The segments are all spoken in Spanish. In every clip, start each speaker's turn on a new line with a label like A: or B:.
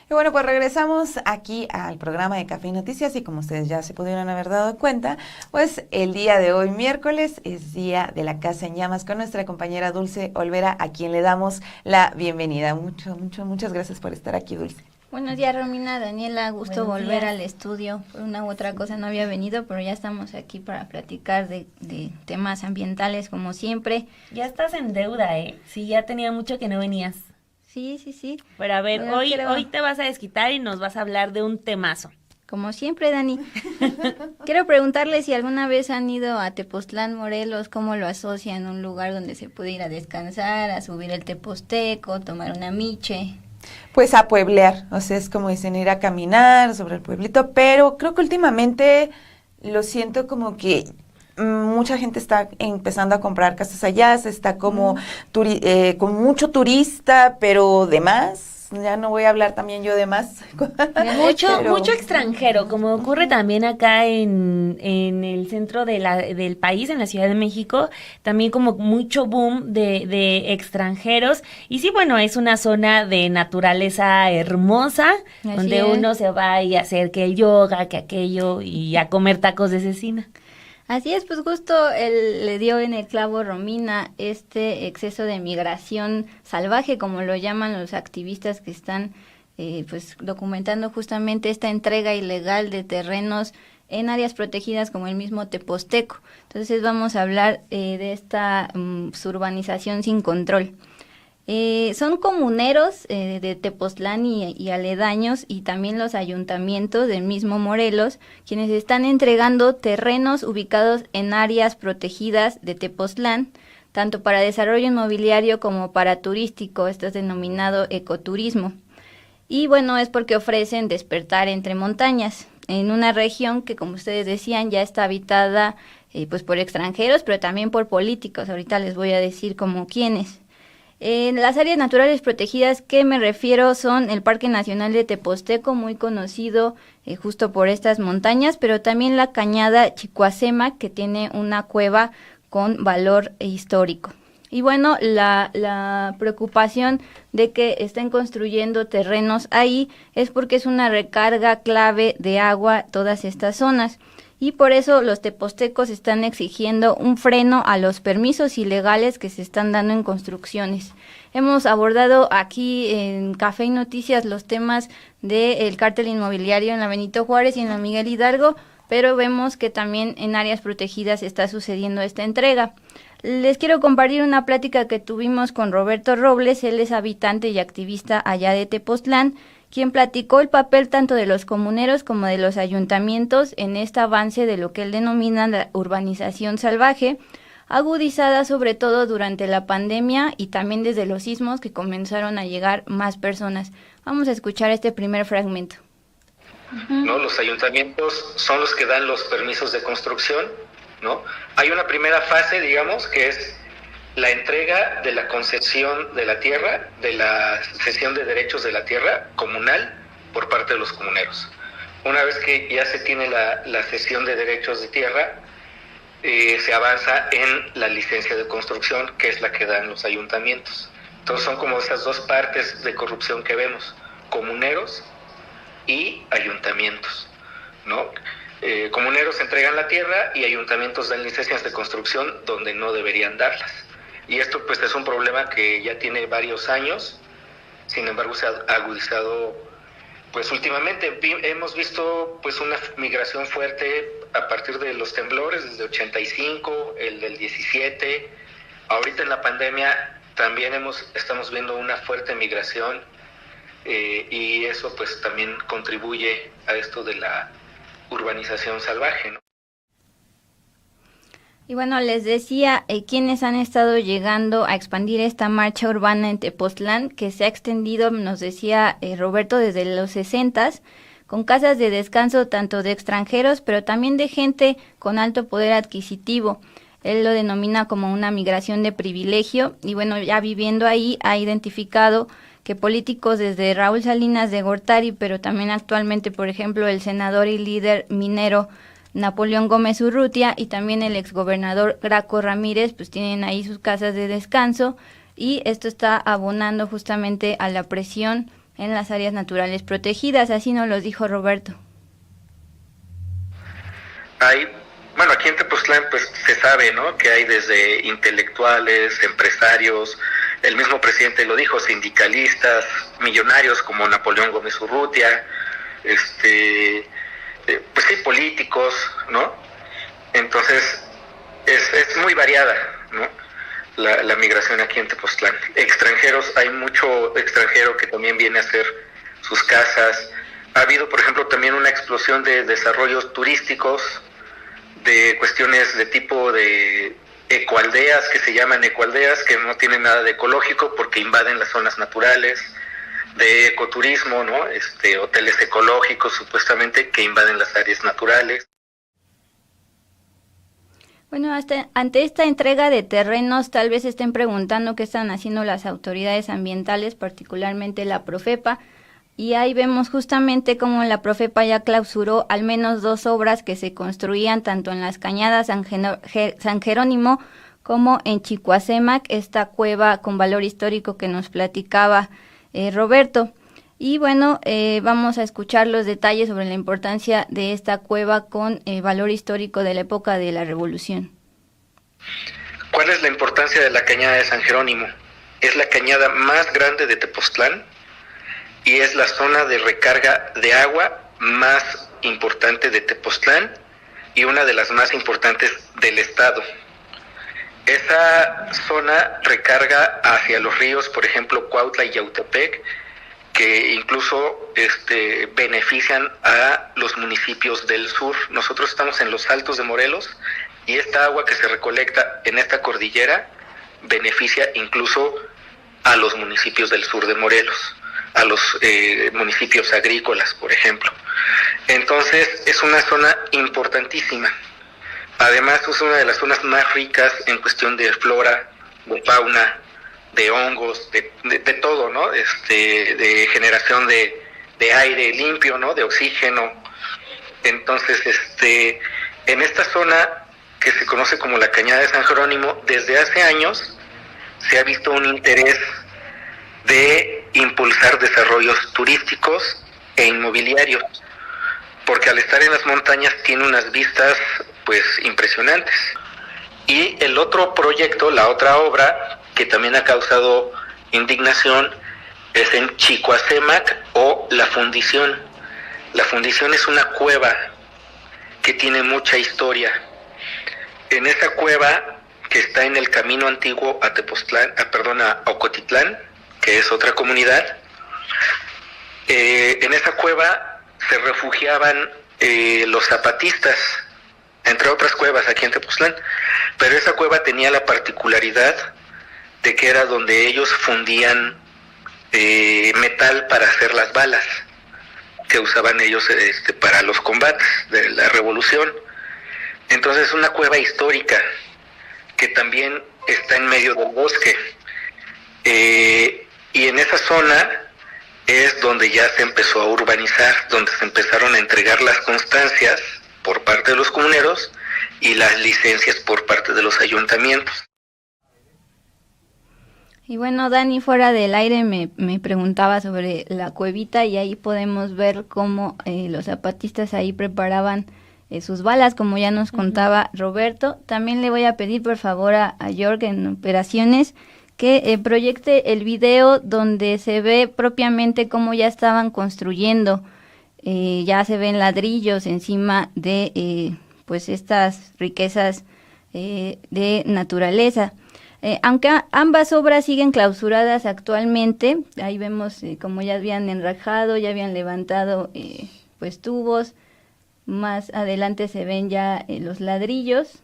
A: Y bueno, pues regresamos aquí al programa de Café y Noticias y como ustedes ya se pudieron haber dado cuenta, pues el día de hoy, miércoles, es día de la Casa en Llamas con nuestra compañera Dulce Olvera, a quien le damos la bienvenida. Muchas gracias por estar aquí, Dulce.
B: Buenos días, Romina, Daniela, gusto
C: Buenos
B: volver
C: días.
B: al estudio. Por una u otra cosa no había venido, pero ya estamos aquí para platicar de temas ambientales como siempre.
C: Ya estás en deuda, ¿eh? Sí, ya tenía mucho que no venías.
B: Sí.
C: Pero a ver,
B: Bueno,
C: hoy te vas a desquitar y nos vas a hablar de un temazo.
B: Como siempre, Dani. Quiero preguntarle si alguna vez han ido a Tepoztlán, Morelos, cómo lo asocian, un lugar donde se puede ir a descansar, a subir el Teposteco, tomar una miche.
A: Pues a pueblear, o sea, es como dicen, ir a caminar sobre el pueblito, pero creo que últimamente lo siento como que mucha gente está empezando a comprar casas allá, se está como con mucho turista, pero de más. Ya no voy a hablar también yo de más.
C: Mucho extranjero, como ocurre también acá en el centro del país, en la Ciudad de México, también como mucho boom de extranjeros. Y sí, bueno, es una zona de naturaleza hermosa,
B: Así
C: donde
B: es.
C: uno se va y a hacer que el yoga, que aquello, y a comer tacos de cecina.
B: Así es, pues justo él le dio en el clavo, Romina, este exceso de migración salvaje, como lo llaman los activistas que están pues documentando justamente esta entrega ilegal de terrenos en áreas protegidas como el mismo Teposteco. Entonces vamos a hablar de esta urbanización sin control. Son comuneros de Tepoztlán y aledaños y también los ayuntamientos del mismo Morelos quienes están entregando terrenos ubicados en áreas protegidas de Tepoztlán, tanto para desarrollo inmobiliario como para turístico, esto es denominado ecoturismo. Y bueno, es porque ofrecen despertar entre montañas, en una región que, como ustedes decían, ya está habitada pues por extranjeros, pero también por políticos. Ahorita les voy a decir como quiénes. Las áreas naturales protegidas que me refiero son el Parque Nacional de Teposteco, muy conocido justo por estas montañas, pero también la Cañada Chicoacema, que tiene una cueva con valor histórico. Y bueno, la preocupación de que estén construyendo terrenos ahí es porque es una recarga clave de agua todas estas zonas. Y por eso los tepostecos están exigiendo un freno a los permisos ilegales que se están dando en construcciones. Hemos abordado aquí en Café y Noticias los temas del cártel inmobiliario en la Benito Juárez y en la Miguel Hidalgo, pero vemos que también en áreas protegidas está sucediendo esta entrega. Les quiero compartir una plática que tuvimos con Roberto Robles, él es habitante y activista allá de Tepoztlán, quien platicó el papel tanto de los comuneros como de los ayuntamientos en este avance de lo que él denomina la urbanización salvaje, agudizada sobre todo durante la pandemia y también desde los sismos que comenzaron a llegar más personas. Vamos a escuchar este primer fragmento.
D: ¿No? Los ayuntamientos son los que dan los permisos de construcción, ¿no? Hay una primera fase, digamos, que es la entrega de la concesión de la tierra, de la cesión de derechos de la tierra comunal por parte de los comuneros. Una vez que ya se tiene la cesión de derechos de tierra, se avanza en la licencia de construcción, que es la que dan los ayuntamientos. Entonces son como esas dos partes de corrupción que vemos, comuneros y ayuntamientos, ¿no? Comuneros entregan la tierra y ayuntamientos dan licencias de construcción donde no deberían darlas. Y esto pues es un problema que ya tiene varios años, sin embargo se ha agudizado pues últimamente. Hemos visto pues una migración fuerte a partir de los temblores desde 85, el del 17, ahorita en la pandemia también estamos viendo una fuerte migración y eso pues también contribuye a esto de la urbanización salvaje, ¿no?
B: Y bueno, les decía quienes han estado llegando a expandir esta marcha urbana en Tepoztlán, que se ha extendido, nos decía Roberto, desde los 60s, con casas de descanso tanto de extranjeros, pero también de gente con alto poder adquisitivo. Él lo denomina como una migración de privilegio y bueno, ya viviendo ahí ha identificado que políticos desde Raúl Salinas de Gortari, pero también actualmente, por ejemplo, el senador y líder minero Napoleón Gómez Urrutia y también el exgobernador Graco Ramírez, pues tienen ahí sus casas de descanso y esto está abonando justamente a la presión en las áreas naturales protegidas, así nos lo dijo Roberto.
D: Bueno, aquí en Tepoztlán pues se sabe, ¿no?, que hay desde intelectuales, empresarios, el mismo presidente lo dijo, sindicalistas, millonarios como Napoleón Gómez Urrutia, pues sí, políticos, ¿no? Entonces es muy variada, ¿no?, la migración aquí en Tepoztlán. Extranjeros, hay mucho extranjero que también viene a hacer sus casas. Ha habido, por ejemplo, también una explosión de desarrollos turísticos, de cuestiones de tipo de ecoaldeas, que se llaman ecoaldeas, que no tienen nada de ecológico porque invaden las zonas naturales, de ecoturismo, ¿no?, hoteles ecológicos supuestamente que invaden las áreas naturales.
B: Bueno, ante esta entrega de terrenos, tal vez estén preguntando qué están haciendo las autoridades ambientales, particularmente la Profepa, y ahí vemos justamente cómo la Profepa ya clausuró al menos 2 obras que se construían tanto en las Cañadas San Jerónimo como en Chicoacémac, esta cueva con valor histórico que nos platicaba Roberto. Y bueno, vamos a escuchar los detalles sobre la importancia de esta cueva con valor histórico de la época de la Revolución.
D: ¿Cuál es la importancia de la Cañada de San Jerónimo? Es la cañada más grande de Tepoztlán y es la zona de recarga de agua más importante de Tepoztlán y una de las más importantes del estado. Esa zona recarga hacia los ríos, por ejemplo, Cuautla y Yautepec, que incluso benefician a los municipios del sur. Nosotros estamos en los Altos de Morelos y esta agua que se recolecta en esta cordillera beneficia incluso a los municipios del sur de Morelos, a los municipios agrícolas, por ejemplo. Entonces es una zona importantísima. Además es una de las zonas más ricas en cuestión de flora, de fauna, de hongos, de todo, ¿no? De generación de aire limpio, ¿no?, de oxígeno. Entonces, en esta zona que se conoce como la Cañada de San Jerónimo, desde hace años se ha visto un interés de impulsar desarrollos turísticos e inmobiliarios, porque al estar en las montañas tiene unas vistas, pues, impresionantes. Y el otro proyecto, la otra obra, que también ha causado indignación, es en Chicoacémac o La Fundición. La Fundición es una cueva que tiene mucha historia. En esa cueva, que está en el camino antiguo a a Ocotitlán, que es otra comunidad, en esa cueva se refugiaban los zapatistas, entre otras cuevas aquí en Tepoztlán, pero esa cueva tenía la particularidad de que era donde ellos fundían metal para hacer las balas que usaban ellos para los combates de la revolución. Entonces es una cueva histórica que también está en medio del bosque, y en esa zona es donde ya se empezó a urbanizar, donde se empezaron a entregar las constancias por parte de los comuneros y las licencias por parte de los ayuntamientos.
B: Y bueno, Dani, fuera del aire me preguntaba sobre la cuevita y ahí podemos ver cómo los zapatistas ahí preparaban sus balas, como ya nos contaba Roberto. También le voy a pedir por favor a Jorg en operaciones que proyecte el video donde se ve propiamente cómo ya estaban construyendo. Ya se ven ladrillos encima de pues estas riquezas de naturaleza. Aunque ambas obras siguen clausuradas actualmente, ahí vemos como ya habían enrajado, ya habían levantado pues tubos, más adelante se ven ya los ladrillos.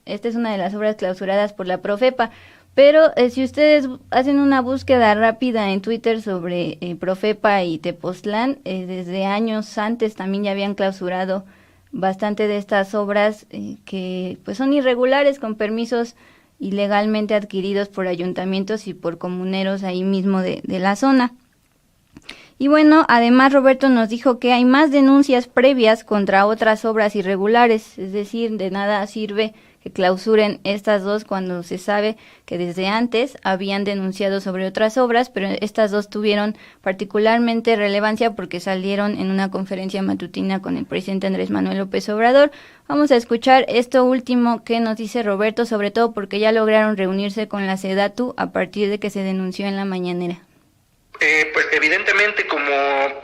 B: Esta es una de las obras clausuradas por la Profepa, pero si ustedes hacen una búsqueda rápida en Twitter sobre Profepa y Tepoztlán, desde años antes también ya habían clausurado bastante de estas obras que pues son irregulares, con permisos ilegalmente adquiridos por ayuntamientos y por comuneros ahí mismo de la zona. Y bueno, además Roberto nos dijo que hay más denuncias previas contra otras obras irregulares, es decir, de nada sirve que clausuren estas dos cuando se sabe que desde antes habían denunciado sobre otras obras, pero estas dos tuvieron particularmente relevancia porque salieron en una conferencia matutina con el presidente Andrés Manuel López Obrador. Vamos a escuchar esto último que nos dice Roberto, sobre todo porque ya lograron reunirse con la SEDATU a partir de que se denunció en la mañanera.
D: Pues evidentemente, como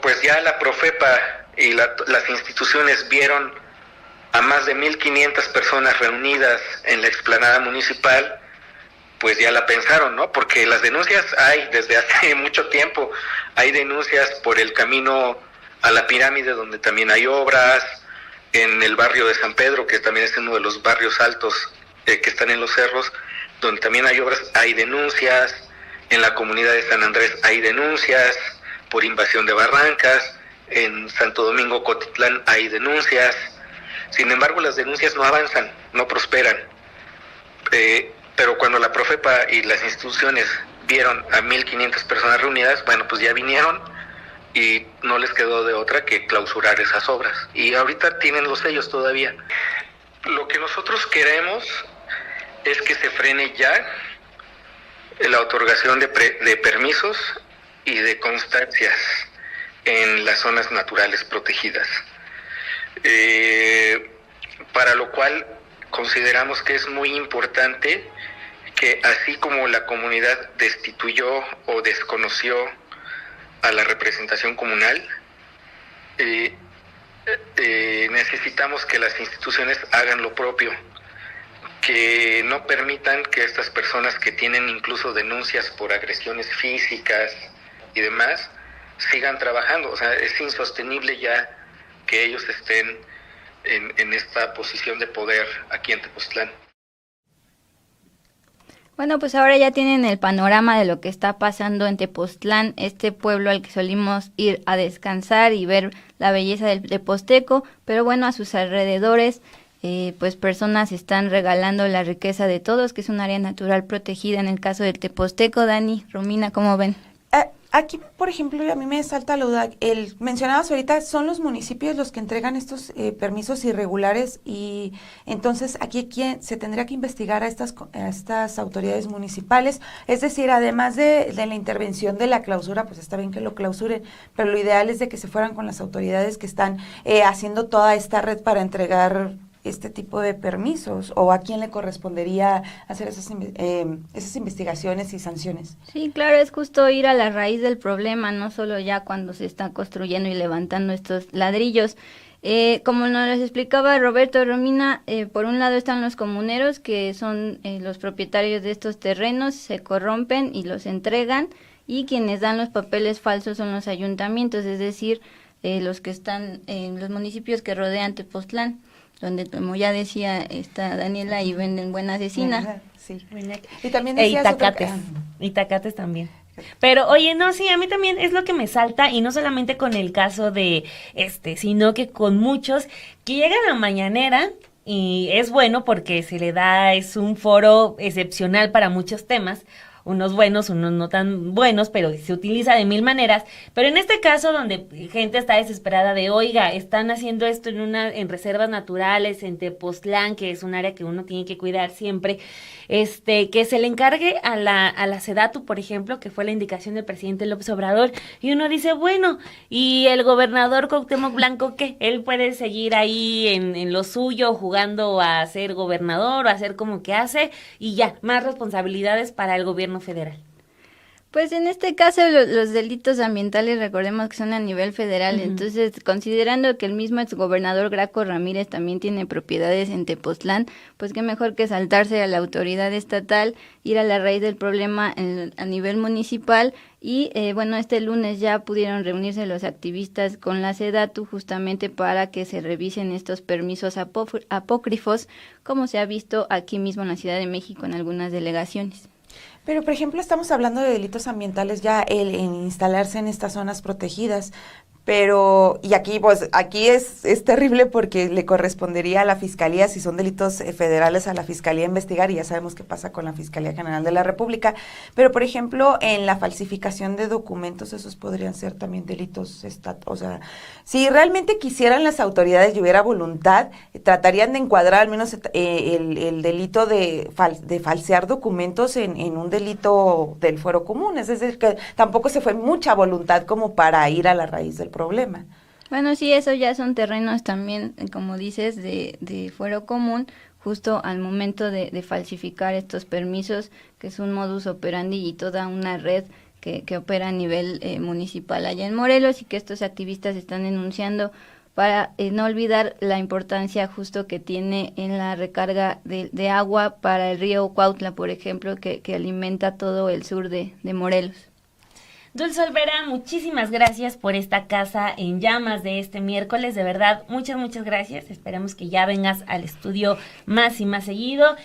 D: pues ya la Profepa y las instituciones vieron a más de 1,500 personas reunidas en la explanada municipal, pues ya la pensaron, ¿no? Porque las denuncias hay desde hace mucho tiempo. Hay denuncias por el camino a la pirámide, donde también hay obras, en el barrio de San Pedro, que también es uno de los barrios altos que están en los cerros, donde también hay obras, hay denuncias. En la comunidad de San Andrés hay denuncias por invasión de barrancas. En Santo Domingo, Cotitlán, hay denuncias. Sin embargo, las denuncias no avanzan, no prosperan. Pero cuando la Profepa y las instituciones vieron a 1,500 personas reunidas, bueno, pues ya vinieron y no les quedó de otra que clausurar esas obras. Y ahorita tienen los sellos todavía. Lo que nosotros queremos es que se frene ya la otorgación de permisos y de constancias en las zonas naturales protegidas. Para lo cual consideramos que es muy importante que, así como la comunidad destituyó o desconoció a la representación comunal, necesitamos que las instituciones hagan lo propio, que no permitan que estas personas que tienen incluso denuncias por agresiones físicas y demás sigan trabajando. O sea, es insostenible ya que ellos estén en esta posición de poder aquí en Tepoztlán.
B: Bueno, pues ahora ya tienen el panorama de lo que está pasando en Tepoztlán, este pueblo al que solimos ir a descansar y ver la belleza del Teposteco, pero bueno, a sus alrededores pues personas están regalando la riqueza de todos, que es un área natural protegida en el caso del Teposteco. Dani, Romina, ¿cómo ven?
A: Aquí, por ejemplo, a mí me salta la duda, mencionabas ahorita, son los municipios los que entregan estos permisos irregulares, y entonces aquí se tendría que investigar a estas autoridades municipales, es decir, además de la intervención de la clausura, pues está bien que lo clausuren, pero lo ideal es de que se fueran con las autoridades que están haciendo toda esta red para entregar este tipo de permisos, o a quién le correspondería hacer esas investigaciones y sanciones.
B: Sí, claro, es justo ir a la raíz del problema, no solo ya cuando se está construyendo y levantando estos ladrillos. Como nos les explicaba Roberto, Romina, por un lado están los comuneros, que son los propietarios de estos terrenos, se corrompen y los entregan, y quienes dan los papeles falsos son los ayuntamientos, es decir, los que están en los municipios que rodean Tepoztlán, donde, como ya decía esta Daniela, y venden buena cecina.
A: Sí. Y también decías
C: Itacates. Itacates también. Pero, oye, no, sí, a mí también es lo que me salta, y no solamente con el caso de sino que con muchos que llegan a mañanera, y es bueno porque es un foro excepcional para muchos temas, unos buenos, unos no tan buenos, pero se utiliza de mil maneras. Pero en este caso, donde gente está desesperada de, oiga, están haciendo esto en reservas naturales, en Tepoztlán, que es un área que uno tiene que cuidar siempre, que se le encargue a la SEDATU, por ejemplo, que fue la indicación del presidente López Obrador, y uno dice, bueno, ¿y el gobernador Cuauhtémoc Blanco qué? Él puede seguir ahí en lo suyo, jugando a ser gobernador, o a hacer como que hace, y ya, más responsabilidades para el gobierno federal.
B: Pues en este caso los delitos ambientales, recordemos que son a nivel federal, entonces considerando que el mismo exgobernador Graco Ramírez también tiene propiedades en Tepoztlán, pues qué mejor que saltarse a la autoridad estatal, ir a la raíz del problema a nivel municipal, y bueno, este lunes ya pudieron reunirse los activistas con la SEDATU justamente para que se revisen estos permisos apócrifos, como se ha visto aquí mismo en la Ciudad de México en algunas delegaciones.
A: Pero, por ejemplo, estamos hablando de delitos ambientales ya en instalarse en estas zonas protegidas, Pero, y aquí, pues, aquí es terrible porque le correspondería a la Fiscalía, si son delitos federales, a la Fiscalía investigar, y ya sabemos qué pasa con la Fiscalía General de la República. Pero, por ejemplo, en la falsificación de documentos, esos podrían ser también delitos, o sea, si realmente quisieran las autoridades y hubiera voluntad, tratarían de encuadrar al menos el delito de falsear documentos en un delito del fuero común. Es decir, que tampoco se fue mucha voluntad como para ir a la raíz del problema.
B: Bueno, sí, eso ya son terrenos también, como dices, de fuero común, justo al momento de falsificar estos permisos, que es un modus operandi y toda una red que opera a nivel municipal allá en Morelos, y que estos activistas están denunciando para no olvidar la importancia justo que tiene en la recarga de agua para el río Cuautla, por ejemplo, que alimenta todo el sur de Morelos.
C: Dulce Olvera, muchísimas gracias por esta Casa en Llamas de este miércoles, de verdad, muchas gracias, esperamos que ya vengas al estudio más y más seguido.